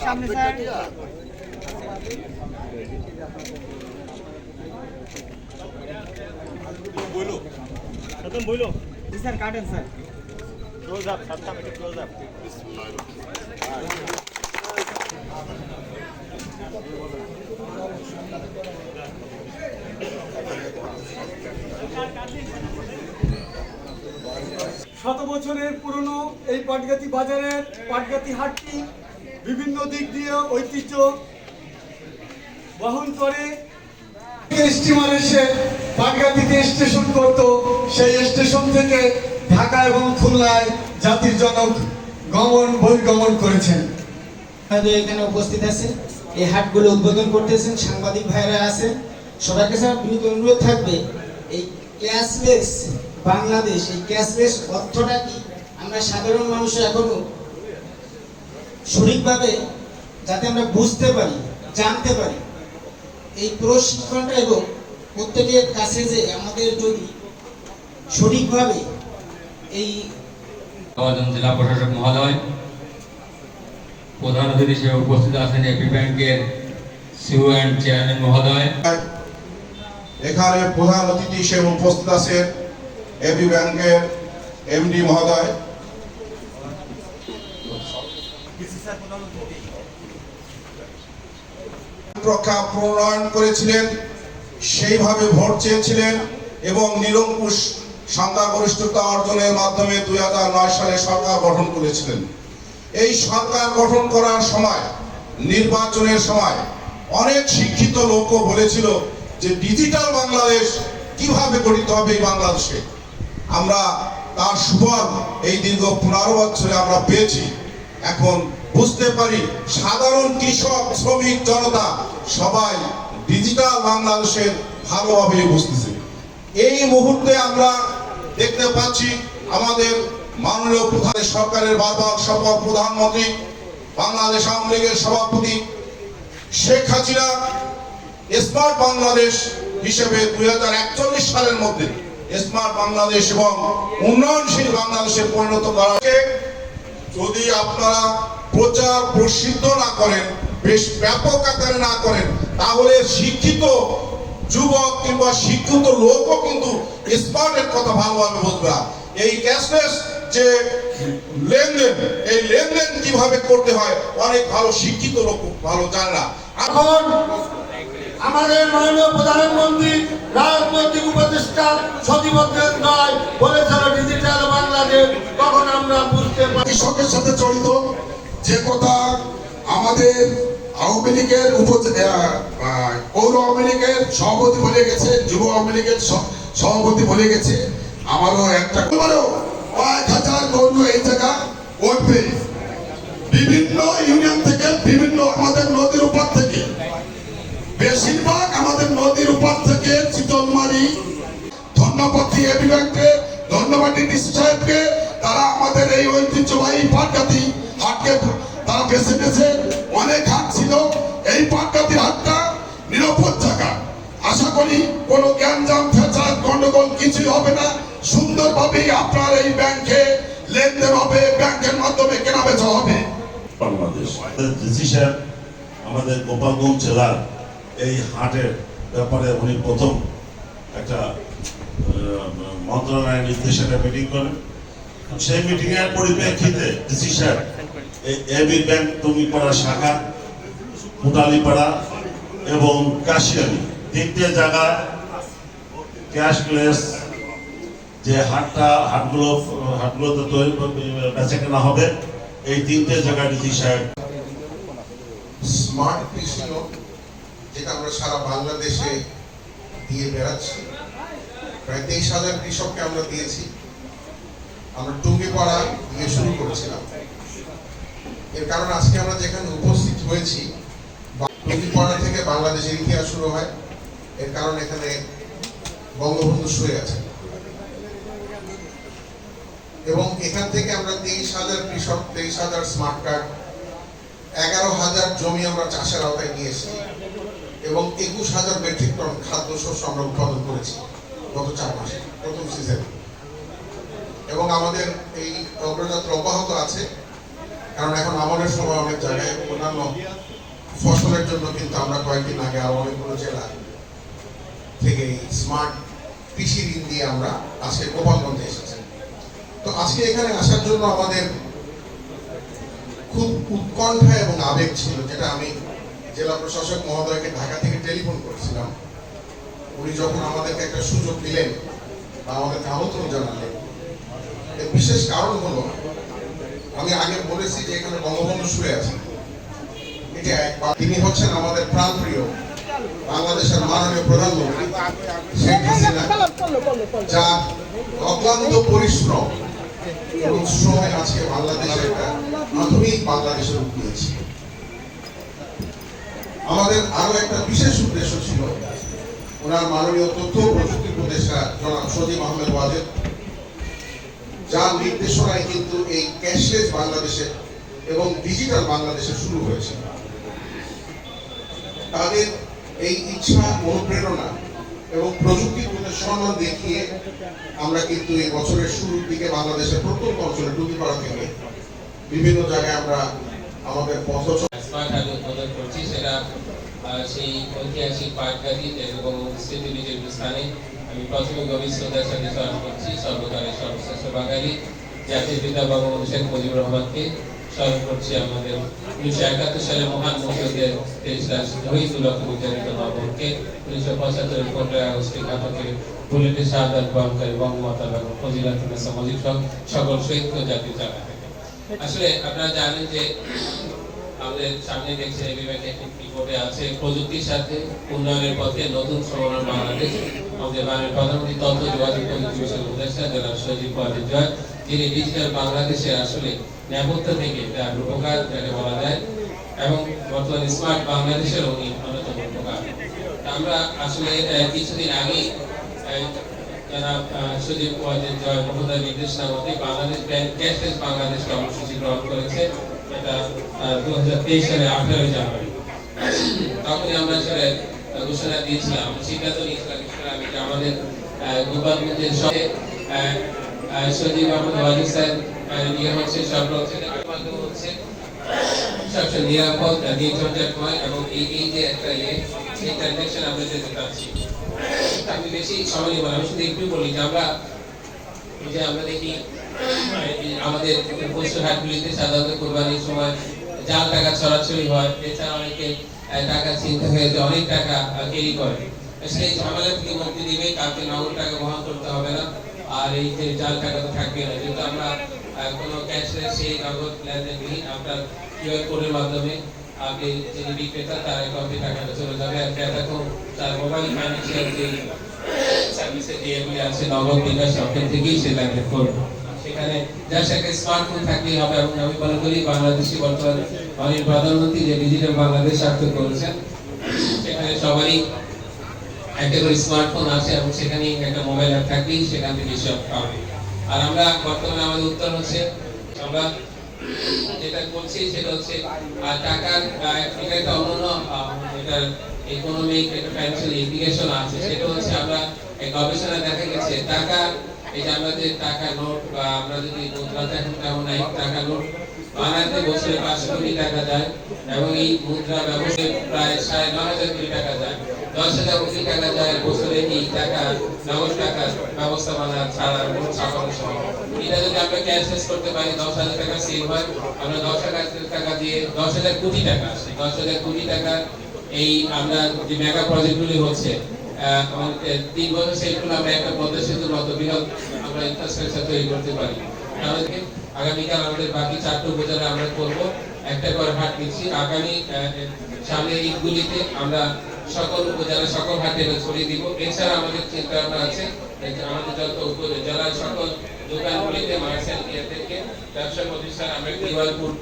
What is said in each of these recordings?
সামনে স্যার বইলো স্যার কাটেন স্যার ক্লোজ আপ সাতটা মিনিট ক্লোজ আপ শত বছরের পুরনো এই পাটগাতি বাজারের পাটগাতি হাটটি বিভিন্ন দিক দিয়ে ঐতিহ্য বহন করে। স্টিমার এসে পাটগাতিতে স্টেশন করত, সেই স্টেশন থেকে ঢাকা এবং খুলনায় জাতির জনক গমন বহির্গমন করেছেন। এখানে উপস্থিত আছেন, এই হাটগুলো উদ্বোধন করতেছেন সাংবাদিক ভাইরা আছেন। সবার কাছে বিনীত অনুরোধ থাকবে, এই ক্যাশলেস বাংলাদেশ, এই ক্যাশলেস অর্থটা কি আমরা সাধারণ মানুষ এখনো সঠিকভাবে যাতে আমরা বুঝতে পারি, জানতে পারি, এই প্রশিক্ষণটা এবং প্রত্যেকের কাছে যে আমাদের যদি সঠিকভাবে এই জেলা প্রশাসক মহোদয়, প্রধান অতিথি হিসেবে উপস্থিত আছেন এবি ব্যাংকের সিইও এন্ড চেয়ারম্যান মহোদয়। এখানে প্রধান অতিথি হিসেবে উপস্থিত আছেন এবি ব্যাংকের এমডি মহোদয়। রক্ষা প্রণয়ন করেছিলেন, সেইভাবে ভোট চেয়েছিলেন এবং নিরঙ্কুশ সংখ্যাগরিষ্ঠতা অর্জনের মাধ্যমে 2009 সালে সরকার গঠন করেছিলেন। এই সরকার গঠন করার সময়, নির্বাচনের সময় অনেক শিক্ষিত লোকও বলেছিল যে ডিজিটাল বাংলাদেশ কিভাবে গঠিত হবে এই বাংলাদেশে। আমরা তার সুফল এই দীর্ঘ 15 বছরে আমরা পেয়েছি। এখন বুঝতে পারি সাধারণ কৃষক, শ্রমিক, জনতা সবাই ডিজিটাল বাংলাদেশের ভালোভাবে বুঝতেছে। এই মুহূর্তে আমরা দেখতে পাচ্ছি আমাদের মাননীয় প্রধান সরকারের বারবার শপথ প্রধানমন্ত্রী, বাংলাদেশ আওয়ামী লীগের সভাপতি শেখ হাসিনা স্মার্ট বাংলাদেশ হিসেবে 2041 সালের মধ্যে স্মার্ট বাংলাদেশ এবং উন্নয়নশীল বাংলাদেশে পরিণত করা। যদি আপনারা প্রচার প্রসিদ্ধ না করেন, বেশ ব্যাপক আকারে না করেন, তাহলে শিক্ষিত যুবক কিংবা শিক্ষিত লোকও কিন্তু স্মার্টের কথা ভালোভাবে বুঝবে না। এই ক্যাশলেস যে লেনদেন, এই লেনদেন কিভাবে করতে হয় অনেক ভালো শিক্ষিত লোক ভালো জানে না। এখন আমাদের মাননীয় প্রধানমন্ত্রী, রাজনৈতিক উপদেষ্টা সচিবদের নয় বলেছিল ডিজিটাল বাংলাদেশ, তখন আমরা বুঝতে পারি কৃষকের সাথে জড়িত যে কথা আমাদের আওয়ামী লীগের পৌর আওয়ামী লীগের সভাপতি বলে গেছে, যুব আওয়ামী লীগের সভাপতি বলে গেছে। আমারও একটা কয়েক হাজার গণ্য এই জায়গা উঠবে বিভিন্ন ইউনিয়ন থেকে, বিভিন্ন আমাদের নদীর উপর থেকে, বেশিরভাগ আমাদের নদীর উপর থেকে চিতলমারি। ধন্যবাদ এবি ব্যাংককে, ধন্যবাদ ডিসি সাহেবকে, তারা আমাদের এই ঐতিহ্যবাহী পাটগাতি হাটকে তারা বেছে নিয়েছে। অনেক হাট ছিল, এই পাটগাতি হাটটা নিরাপদ জায়গা। আশা করি কোনো গ্যাঞ্জাম, ফেঁচাল, গন্ডগোল কিছুই হবে না। সুন্দরভাবে আপনার এই ব্যাংকে লেনদেন হবে, ব্যাংকের মাধ্যমে কেনা বেচা হবে। বাংলাদেশ ডিসি সাহেব আমাদের গোপালগঞ্জ জেলার এই হাটের ব্যাপারে উনি প্রথম একটা মন্ত্রণালয়ের নির্দেশে মিটিং করেন। সেই মিটিং এর পরিপ্রেক্ষিতে ডিসি সাহেব এই এবি ব্যাংক টুঙ্গিপাড়া শাখা, কোটালীপাড়া এবং কাশিয়ানি তিনটে জায়গা ক্যাশলেস যে হাটগুলোতে তৈরি বেচা কেনা হবে, এই তিনটে জায়গা ডিসি সাহেব স্মার্ট কৃষি, যেটা আমরা সারা বাংলাদেশে দিয়ে বেড়াচ্ছি। প্রায় 23,000 কৃষককে আমরা দিয়েছি। আমরা টুঙ্গিপাড়া দিয়ে শুরু করেছিলাম। এর কারণ আজকে আমরা যেখানে উপস্থিত হয়েছি, টুঙ্গিপাড়া থেকে বাংলাদেশের ইতিহাস শুরু হয়। এর কারণ এখানে বঙ্গবন্ধু শুয়ে আছে এবং এখান থেকে আমরা 23,000 কৃষক, 23,000 স্মার্ট কার্ড, 11,000 জমি আমরা চাষের আওতায় নিয়ে এসেছি এবং 21,000 মেট্রিক টন খাদ্যশস্য আমরা উৎপাদন করেছি। গত 4 মাসে প্রথম সিজন, এবং আমাদের এই অগ্রযাত্রা অব্যাহত আছে। কারণ এখন আমাদের সময় অনেক জায়গায় অন্যান্য ফসলের জন্য কিন্তু আমরা কয়েকদিন আগে আরো অনেকগুলো জেলা থেকে স্মার্ট কৃষি ঋণ দিয়ে আমরা আজকে গোপালগঞ্জে এসেছি। তো আজকে এখানে আসার জন্য আমাদের খুব উৎকণ্ঠা এবং আবেগ ছিল, যেটা আমি জেলা প্রশাসক মহোদয়কে ঢাকা থেকে টেলিফোন করেছিলাম। উনি যখন আমাদেরকে একটা সুযোগ দিলেন বা আমাদেরকে আমন্ত্রণ জানালেন, এর বিশেষ কারণ হলো, আমি আগে বলেছি যে এখানে বঙ্গবন্ধু শুয়ে আছে, এটা একবার। তিনি হচ্ছেন আমাদের প্রাণপ্রিয় বাংলাদেশের মাননীয় প্রধানমন্ত্রী শেখ হাসিনা, যার অক্লান্ত পরিশ্রম এবং শ্রমে আজকে বাংলাদেশের একটা আধুনিক বাংলাদেশের রূপ দিয়েছে। আমাদের আরো একটা বিশেষ উদ্দেশ্য ছিল, ওনার মাননীয় তথ্য ও প্রযুক্তি উপদেষ্টা জনাব সজীব আহমেদ ওয়াজেদ, যার নির্দেশনায় কিন্তু এই ক্যাশলেস বাংলাদেশে এবং ডিজিটাল বাংলাদেশে শুরু হয়েছে। তাদের এই ইচ্ছা, অনুপ্রেরণা এবং প্রযুক্তির প্রতি সম্মান দেখিয়ে আমরা কিন্তু এই বছরের শুরুর দিকে বাংলাদেশের প্রত্যন্ত অঞ্চলে টুকিপাড়া থেকে বিভিন্ন জায়গায় আমরা আমাদের পথ স্মার্ট হাট উদ্বোধন করছি। সেটা সেই ঐতিহাসিক পাটগাড়ি এবং স্মৃতিবিজের স্থানে আমি প্রথমে গভীর শ্রদ্ধার সাথে স্মরণ করছি সর্বকালের সর্বশ্রেষ্ঠ বাঙালি জাতির পিতা বঙ্গবন্ধু শেখ মুজিবুর রহমানকে। স্মরণ করছি আমাদের 1971 সালে মহান মুক্তিযুদ্ধের 23 শহীদ লক্ষ্য বিচলিত নবকে, 1975 15 আগস্টে ঘাতকের বুলেটে শাহাদাত বরণকারী বঙ্গমাতা বেগম ফজিলাতুন্নেসা মুজিব সকল শহীদ জাতির জায়গা থেকে। আসলে আপনারা জানেন যে আমাদের সামনে দেখছেন এই বিভাগে রিপোর্টে আছে প্রযুক্তির সাথে উন্নয়নের পথে নতুন সমন্বয় বাংলাদেশ। আমাদের মাননীয় প্রধানমন্ত্রী তথ্য যোগাযোগ প্রযুক্তি বিষয়ক উপদেষ্টা জনাব সজীব ওয়াজেদ জয়, যিনি ডিজিটাল বাংলাদেশের আসলে নেপথ্য থেকে তার রূপকার যাকে বলা যায়, এবং বর্তমানে স্মার্ট বাংলাদেশের উনি অন্যতম রূপকার। আমরা আসলে কিছুদিন আগেই জনাব সজীব ওয়াজেদ জয় মহোদয়ের নির্দেশনা মতে বাংলাদেশ ব্যাংক ক্যাশলেস বাংলাদেশ কর্মসূচি গ্রহণ করেছে। এটা 2023 সালে 18 জানুয়ারি। তখনই আমরা আসলে ঘোষণা দিয়েছিলাম, সিদ্ধান্ত নিয়েছিলাম আমি যে আমাদের গোপালগঞ্জের সঙ্গে সজীব আহমেদ ওয়াজেদ স্যার নিয়ে হচ্ছে সব মাধ্যম হচ্ছে সবচেয়ে নিরাপদ, নির্ঝঞ্ঝাটময় এবং এই যে একটা সেই ট্রানজাকশন আমরা যেতে চাচ্ছি। আমি বেশি সময় নিব না, আমি শুধু একটু বলি যে আমরা দেখি আমাদের পশু হাটগুলিতে সাধারণত কোরবানির সময় জাল টাকা ছড়াছড়ি হয়। এছাড়া অনেকে টাকা চিন্তা হয়ে যে অনেক টাকা ক্যারি করে, সেই ঝামেলা থেকে মুক্তি দিবে, কাউকে নগদ টাকা বহন করতে হবে না, আর এই যে জাল টাকা তো থাকবে না। যেহেতু আমরা কোনো ক্যাশলেস সেই নগদ লেনদেন নেই, আপনার কিউআর কোডের মাধ্যমে আপনি যিনি বিক্রেতা তার অ্যাকাউন্টে টাকাটা চলে যাবে। আর ক্রেতা তার মোবাইল ফাইন্যান্সিয়াল যে সার্ভিসের যে এগুলি আছে নগদ বিকাশ সরকার থেকেই সে লেনদেন করবে। সেখানে যার সাথে স্মার্টফোন থাকলেই হবে। এবং আমি মনে করি বাংলাদেশি বর্তমানে মাননীয় প্রধানমন্ত্রী যে ডিজিটাল বাংলাদেশ সার্থক করেছেন, সেখানে সবারই একটা করে স্মার্টফোন আছে এবং সেখানে একটা মোবাইল অ্যাপ থাকলেই সেখান থেকে সব পাবে। আর আমরা বর্তমানে আমাদের উত্তর হচ্ছে আমরা যেটা করছি সেটা হচ্ছে টাকার এটা একটা অন্যান্য এটার ইকোনমিক একটা ফিনান্সিয়াল ইন্ডিকেশন আছে। সেটা হচ্ছে আমরা গবেষণা দেখা গেছে টাকা, এই যে আমরা যে টাকা নোট বা আমরা যদি মুদ্রাতে এখন তেমন নাই, টাকা নোট বানাতে বছরে 500 কোটি টাকা যায় এবং এই মুদ্রা ব্যবসায় প্রায় 9,500 কোটি টাকা যায়, 10,000 কোটি টাকা যায় বছরে এই টাকা নগদ টাকা ব্যবস্থাপনা ছাড়া ছাপানো সম্ভব। এটা যদি আমরা ক্যাশলেস করতে পারি 10,000 টাকা সেভ হয়, আমরা 10,000 টাকা দিয়ে 10,000 কোটি টাকা আসে, 10,000 কোটি টাকা এই আমরা যে মেগা প্রজেক্টগুলি হচ্ছে 3 বছর সেগুলো আমরা একটা পদ্মা সেতুর মতো বৃহৎ আমরা ইনফ্রাস্ট্রাকচার তৈরি করতে পারি। তাহলে আগামীকাল আমাদের বাকি 4টা উপজেলা আমরা করব, একটা করে হাট নিচ্ছি। আগামী সামনে ঈদগুলিতে আমরা সকল উপজেলা সকল হাটে ছড়িয়ে দিব। এছাড়া আমাদের চিন্তা ভাবনা আছে আমাদের যত উপজেলার সকল দোকানগুলিতে মার্চেন্ট থেকে ব্যবসা প্রতিষ্ঠান আমরা কিউআর কোড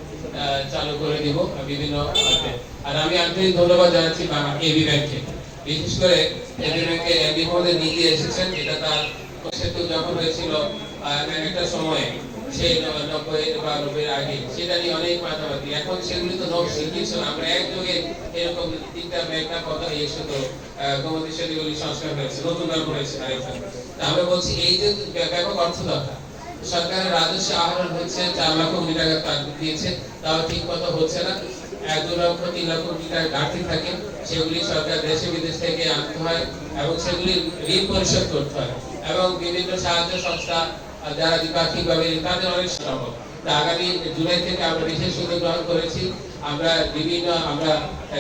চালু করে দিব বিভিন্ন হাটে। আর আমি আন্তরিক ধন্যবাদ জানাচ্ছি এবি ব্যাংককে, বিশেষ করে এবি ব্যাংকে এমডি মহোদয় নিজে এসেছেন। এটা তার সেতু যখন হয়েছিল একটা সময়ে সেই 90 বা 90 আগে সেটা নিয়ে অনেক মাতামাতি। এখন সেগুলি তো নোট শিখিয়েছ, আমরা একযোগে এরকম 3টা মেঘনা কথা এসে তো গোমতী সেতুগুলি সংস্কার হয়েছে, নতুন দল করেছে আরেকটা। আমরা বলছি এই যে ব্যাপক অর্থ দরকার, সরকারের রাজস্ব আহরণ হচ্ছে 4 লক্ষ কোটি টাকা টার্গেট দিয়েছে, তাও ঠিক মতো হচ্ছে না। 2 লক্ষ 3 লক্ষ কোটি টাকা ঘাটতি থাকে, সেগুলি সরকার দেশে বিদেশ থেকে আনতে হয় এবং সেগুলি ঋণ পরিশোধ করতে হয় এবং বিভিন্ন সাহায্য সংস্থা যারা দ্বিপাক্ষিকভাবে তাদের অনেক সম্ভব। আগামী জুলাই থেকে আমরা বিশেষ উদ্যোগ গ্রহণ করেছি, আমরা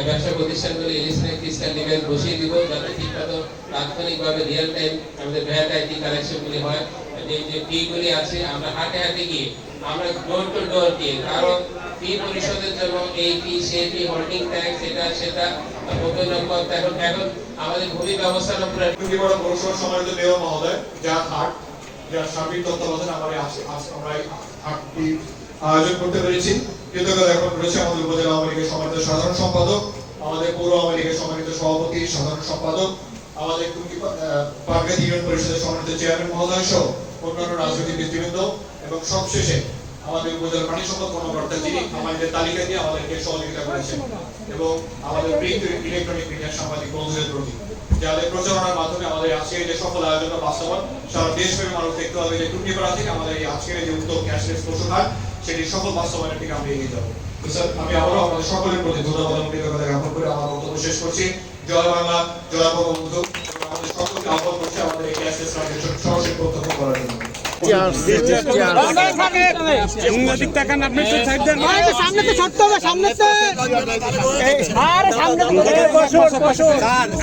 ব্যবসা প্রতিষ্ঠানগুলি ইলেকট্রনিক ফিসক্যাল ডিভাইস বসিয়ে দিব, যাতে ঠিকমতো তাৎক্ষণিকভাবে রিয়েল টাইম আমাদের ভ্যাট আইটি কালেকশনগুলি হয়। যে ফিগুলি আছে আমরা হাটে হাটে গিয়ে, আমরা ডোর টু ডোর গিয়ে, কারণ ফি পরিশোধের জন্য এই ফি সেই ফি হোল্ডিং ট্যাক্স এটা সেটা এখন আমাদের ভূমি ব্যবস্থার উপরে পৌরসভার সম্মানিত মেয়র মহোদয়, যার সার্বিক তত্ত্বাবধানে আমরা এই হাটটি আয়োজন করতে পেরেছি। কৃতজ্ঞতা জ্ঞাপন করেছে আমাদের উপজেলা আওয়ামী লীগের সম্মানিত সাধারণ সম্পাদক, আমাদের পৌর আওয়ামী লীগের সম্মানিত সভাপতি, সাধারণ সম্পাদক, আমাদের পাটগাছি ইউনিয়ন পরিষদের সম্মানিত চেয়ারম্যান মহোদয় সহ অন্যান্য রাজনৈতিক নেতৃবৃন্দ, এবং সবশেষে আমাদের উপজেলা প্রাণী সম্পদ কর্মকর্তা, যিনি আমাদের তালিকা দিয়ে আমাদেরকে সহযোগিতা করেছেন, এবং আমাদের প্রিন্ট ইলেকট্রনিক মিডিয়ার সাংবাদিক বন্ধুদের প্রতি, যাদের প্রচারণার মাধ্যমে আমাদের আজকের যে সফল আয়োজন বাস্তবায়ন সারা দেশব্যাপী মানুষ দেখতে হবে যে টুঙ্গিপাড়া থেকে আমাদের এই আজকের যে উদ্যোগ ক্যাশলেস প্রশোধন, সেটি সফল বাস্তবায়নের দিকে আমরা এগিয়ে যাবো। স্যার, আমি আবারও আমাদের সকলের প্রতি ধন্যবাদ এবং কৃতজ্ঞতা জ্ঞাপন করে আমার বক্তব্য শেষ করছি। জয় বাংলা, জয় বঙ্গবন্ধু। আমাদের সকলকে আহ্বান করছি আমাদের এই ক্যাশলেস ট্রানজাকশন সরাসরি প্রত্যক্ষ করার জন্য।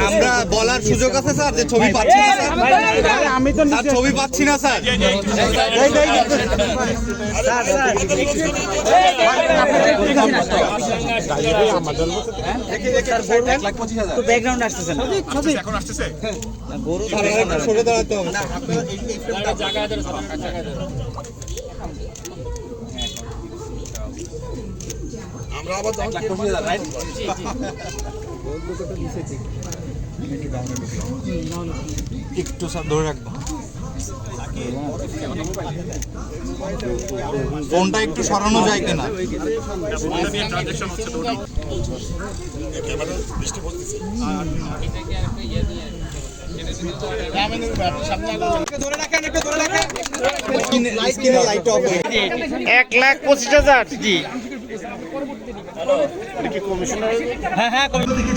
আমরা বলার সুযোগ আছে স্যার যে ছবি পাচ্ছি না স্যার, আমি তো ছবি পাচ্ছি না স্যার। ব্যাকগ্রাউন্ড আসতেছে না, এখন আসতেছে সরে দাঁড়াতে হবে না। আমরা আবার একটু স্যার ধরে রাখবো, ফোনটা একটু সরানো যায় কিনা। ধরে রাখেন, একটু ধরে রাখেন। 1,25,000 জি। হ্যাঁ হ্যাঁ,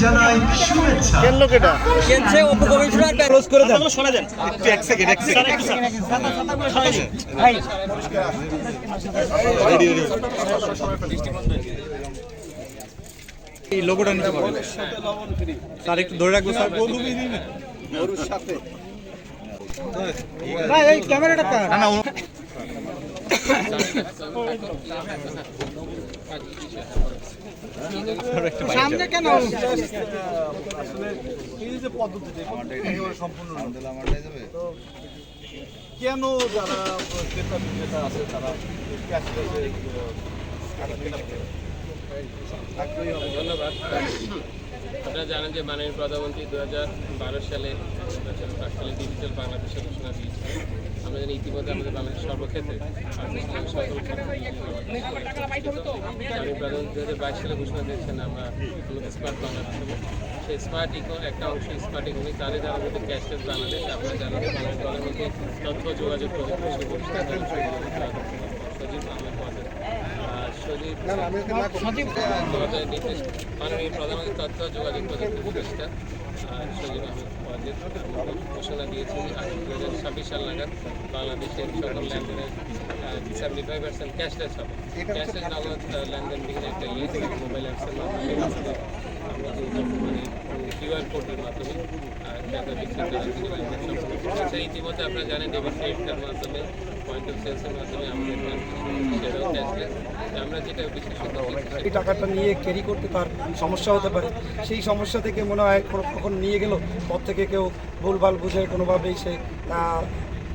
জানাই শুভেচ্ছা। কেন লোকেটা কেনছে উপকমিশনার ক্লোজ করে দেন। শোনা যান একটু এক সেকেন্ড ভাই, এই লোগোটা নিতে পারবেন স্যার, একটু ধরে রাখবো স্যার। ভাই এই ক্যামেরাটা কার? না না, সামনে কেন? কেন যারা ক্রেতা বিক্রেতা আছে তারা ধন্যবাদ। আপনারা জানেন যে মাননীয় প্রধানমন্ত্রী 2012 সালে ডিজিটাল বাংলাদেশের ঘোষণা দিয়েছেন। আমরা জানি ইতিমধ্যে আমাদের বাংলাদেশ সর্বক্ষেত্রে মাননীয় প্রধানমন্ত্রী 2022 সালে ঘোষণা দিয়েছেন আমরা স্মার্ট বাংলাদেশ হবে। সেই স্মার্ট ইকো একটা অংশ স্মার্ট ইকোনমি, তাদের যারা মধ্যে ক্যাশলেস বাংলাদেশ। আপনারা জানেন যে বাংলাদেশ প্রধানমন্ত্রী তথ্য যোগাযোগ প্রযুক্তি সচিব আহমেদ ওয়াজেদ মাননীয় প্রধানমন্ত্রী তথ্য যোগাযোগ প্রযুক্তি উপদেষ্টা সচিব আহমেদ ওয়াজেদ ঘোষণা দিয়েছেন 2026 সাল নাগাদ বাংলাদেশের সকল লেনদেনের 75% ক্যাশলেস হবে। ক্যাশলেস নগদ লেনদেন বিহীন একটা মোবাইল অ্যাপসের মাধ্যমে আমরা মানে কিউআর কোডের মাধ্যমে টাকা বিক্রি করার ইতিমধ্যে আপনারা জানেন ডেবিট ক্রেডিট কার্ডের মাধ্যমে পয়েন্ট অফ সেলসের মাধ্যমে আমাদের সেটাও ক্যাশলেস। আমরা যেটা বিশেষত এই টাকাটা নিয়ে ক্যারি করতে তার সমস্যা হতে পারে, সেই সমস্যা থেকে মনে হয় কখন নিয়ে গেল পর থেকে কেউ ভুলভাল বুঝে কোনোভাবেই সে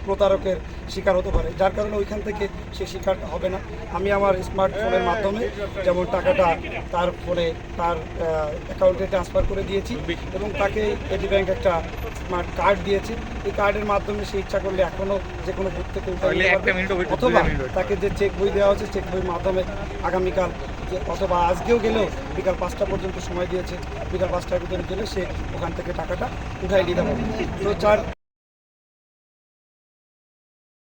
প্রতারকের শিকার হতে পারে, যার কারণে ওইখান থেকে সে শিকার হবে না। আমি আমার স্মার্টফোনের মাধ্যমে যেমন টাকাটা তার ফোনে তার অ্যাকাউন্টে ট্রান্সফার করে দিয়েছি এবং তাকে এটি ব্যাংক একটা স্মার্ট কার্ড দিয়েছে। এই কার্ডের মাধ্যমে সে ইচ্ছা করলে এখনও যে কোনো বুথ থেকে উঠাতে পারবে, অথবা তাকে যে চেক বই দেওয়া হচ্ছে চেক বইয়ের মাধ্যমে আগামীকাল অথবা আজকেও গেলেও বিকাল 5টা পর্যন্ত সময় দিয়েছে, বিকাল 5টার ভিতরে গেলে সে ওখান থেকে টাকাটা উঠাই নিতে পারবে। তো